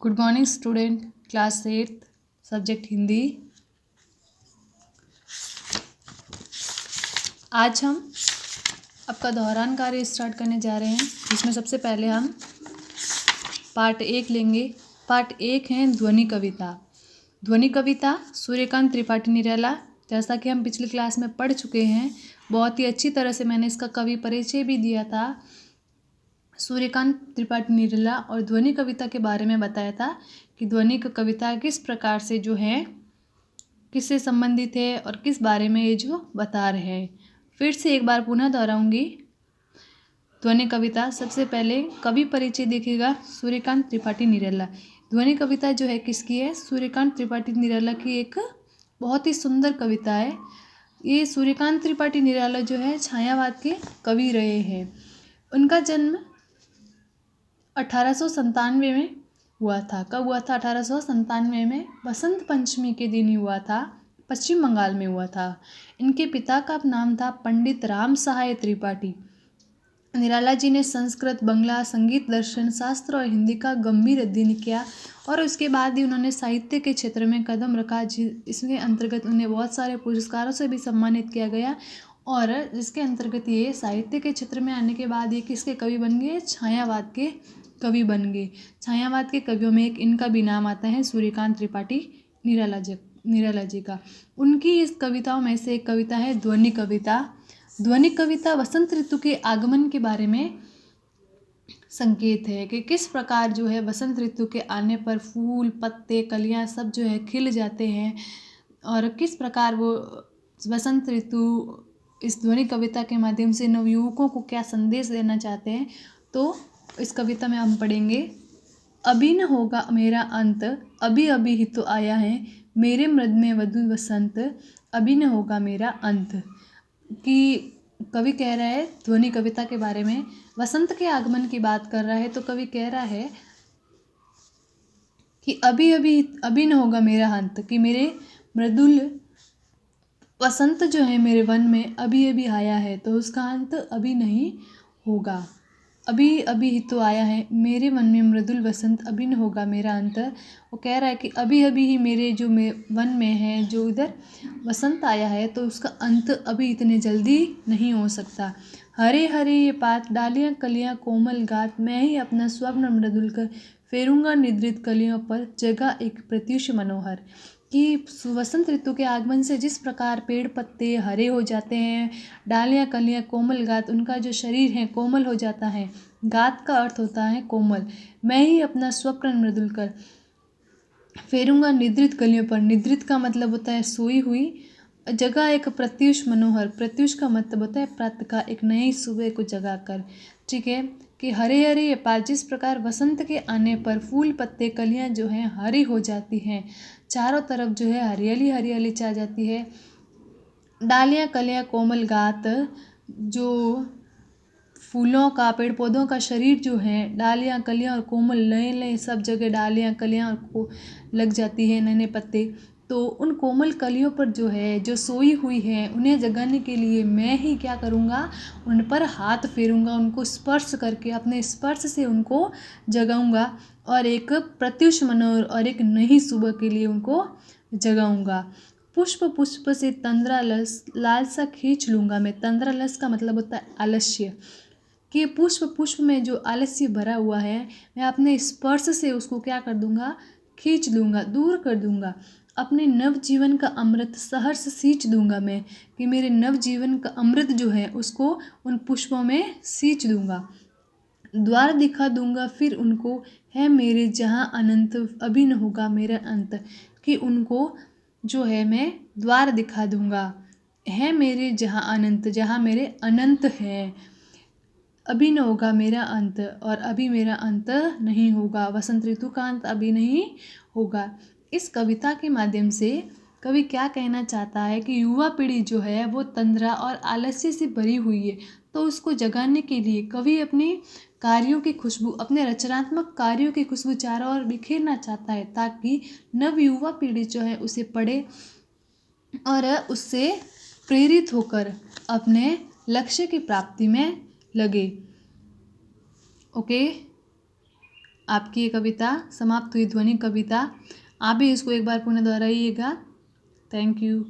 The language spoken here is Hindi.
Good morning student, class 8 subject Hindi. आज हम आपका दोहरान कार्य स्टार्ट करने जा रहे हैं, जिसमें सबसे पहले हम पार्ट 1 लेंगे। पार्ट 1 है ध्वनि कविता। ध्वनि कविता सूर्यकांत त्रिपाठी निराला। जैसा कि हम पिछली क्लास में पढ़ चुके हैं, बहुत ही अच्छी तरह से मैंने इसका कवि परिचय भी दिया था। सूर्यकांत त्रिपाठी निराला और ध्वनि कविता के बारे में बताया था कि ध्वनि कविता किस प्रकार से जो है किससे संबंधित है और किस बारे में ये जो बता रहे हैं। फिर से एक बार पुनः दोहराऊंगी। ध्वनि कविता, सबसे पहले कवि परिचय देखिएगा, सूर्यकांत त्रिपाठी निराला। ध्वनि कविता जो है किसकी है? सूर्यकांत त्रिपाठी निराला की एक बहुत ही सुंदर कविता है। ये सूर्यकांत त्रिपाठी निराला जो है छायावाद के कवि रहे हैं। उनका जन्म 1897 में हुआ था। कब हुआ था? 1897 में बसंत पंचमी के दिन ही हुआ था। पश्चिम बंगाल में हुआ था। इनके पिता का नाम था पंडित राम सहाय त्रिपाठी। निराला जी ने संस्कृत, बंगला, संगीत, दर्शन शास्त्र और हिंदी का गंभीर अध्ययन किया और उसके बाद ही उन्होंने साहित्य के क्षेत्र में कदम रखा। इसके अंतर्गत उन्हें बहुत सारे पुरस्कारों से भी सम्मानित किया गया और जिसके अंतर्गत ये साहित्य के क्षेत्र में आने के बाद ये किसके कवि बन गए? छायावाद के कवि बन गए। छायावाद के कवियों में एक इनका भी नाम आता है, सूर्यकांत त्रिपाठी निराला जी का। उनकी इस कविताओं में से एक कविता है ध्वनि कविता। ध्वनि कविता वसंत ऋतु के आगमन के बारे में संकेत है कि किस प्रकार जो है वसंत ऋतु के आने पर फूल, पत्ते, कलियां सब जो है खिल जाते हैं और किस प्रकार वो वसंत ऋतु इस ध्वनि कविता के माध्यम से नवयुवकों को क्या संदेश देना चाहते हैं। तो इस कविता में हम पढ़ेंगे, अभी न होगा मेरा अंत, अभी अभी ही तो आया है मेरे मृद में वधु वसंत, अभी न होगा मेरा अंत। कि कवि कह रहा है ध्वनि कविता के बारे में, वसंत के आगमन की बात कर रहा है। तो कवि कह रहा है कि अभी न होगा मेरा अंत, कि मेरे मृदुल वसंत जो है मेरे वन में अभी अभी आया है, तो उसका अंत अभी नहीं होगा। अभी अभी ही तो आया है मेरे मन में मृदुल वसंत, अभी न होगा मेरा अंत। वो कह रहा है कि अभी अभी ही मेरे जो वन में है, जो इधर वसंत आया है, तो उसका अंत अभी इतने जल्दी नहीं हो सकता। हरे हरे ये पात, डालियाँ कलियाँ कोमल गात, मैं ही अपना स्वप्न मृदुल कर फेरूंगा निद्रित कलियों पर, जगह एक प्रत्युष मनोहर। कि वसंत ऋतु के आगमन से जिस प्रकार पेड़ पत्ते हरे हो जाते हैं, डालियाँ कलियाँ कोमल गात, उनका जो शरीर है कोमल हो जाता है। गात का अर्थ होता है कोमल। मैं ही अपना स्वप्न मृदुल कर फेरूंगा निद्रित कलियों पर, निद्रित का मतलब होता है सोई हुई, जगह एक प्रत्युष मनोहर, प्रत्युष का मतलब होता है प्रातः का, एक नई सुबह को जगा कर। ठीक है, कि हरे हरे ये पात, जिस प्रकार वसंत के आने पर फूल पत्ते कलियां जो हैं हरी हो जाती हैं, चारों तरफ जो है हरियाली हरियाली छा जाती है। डालियाँ कलियाँ कोमल गात, जो फूलों का, पेड़ पौधों का शरीर जो है, डालियाँ कलियाँ और कोमल नए नए सब जगह डालियाँ कलियाँ और को लग जाती है, नए नए पत्ते। तो उन कोमल कलियों पर जो है, जो सोई हुई है, उन्हें जगाने के लिए मैं ही क्या करूँगा? उन पर हाथ फेरूँगा, उनको स्पर्श करके अपने स्पर्श से उनको जगाऊँगा और एक प्रत्युष मनोहर और एक नई सुबह के लिए उनको जगाऊँगा। पुष्प पुष्प से तंद्रालस लालसा खींच लूँगा मैं। तंद्रालस का मतलब होता है आलस्य, कि पुष्प पुष्प में जो आलस्य भरा हुआ है, मैं अपने स्पर्श से उसको क्या कर दूंगा? खींच लूँगा, दूर कर दूंगा। अपने नव जीवन का अमृत सहर्ष सींच दूंगा मैं, कि मेरे नव जीवन का अमृत जो है उसको उन पुष्पों में सींच दूंगा। द्वार दिखा दूंगा फिर उनको, है मेरे जहाँ अनंत, अभी न होगा मेरा अंत। कि उनको जो है मैं द्वार दिखा दूंगा, है मेरे जहाँ अनंत, जहाँ मेरे अनंत है, अभी न होगा मेरा अंत, और अभी मेरा अंत नहीं होगा, वसंत ऋतु का अंत अभी नहीं होगा। इस कविता के माध्यम से कवि क्या कहना चाहता है कि युवा पीढ़ी जो है वो तंद्रा और आलस्य से भरी हुई है, तो उसको जगाने के लिए कवि अपने कार्यों की खुशबू, अपने रचनात्मक कार्यों की खुशबू चारों ओर बिखेरना चाहता है, ताकि नव युवा पीढ़ी जो है उसे पढ़े और उससे प्रेरित होकर अपने लक्ष्य की प्राप्ति में लगे। ओके, आपकी ये कविता समाप्त हुई ध्वनि कविता। आप भी इसको एक बार पुनः दोहराइएगा। Thank you.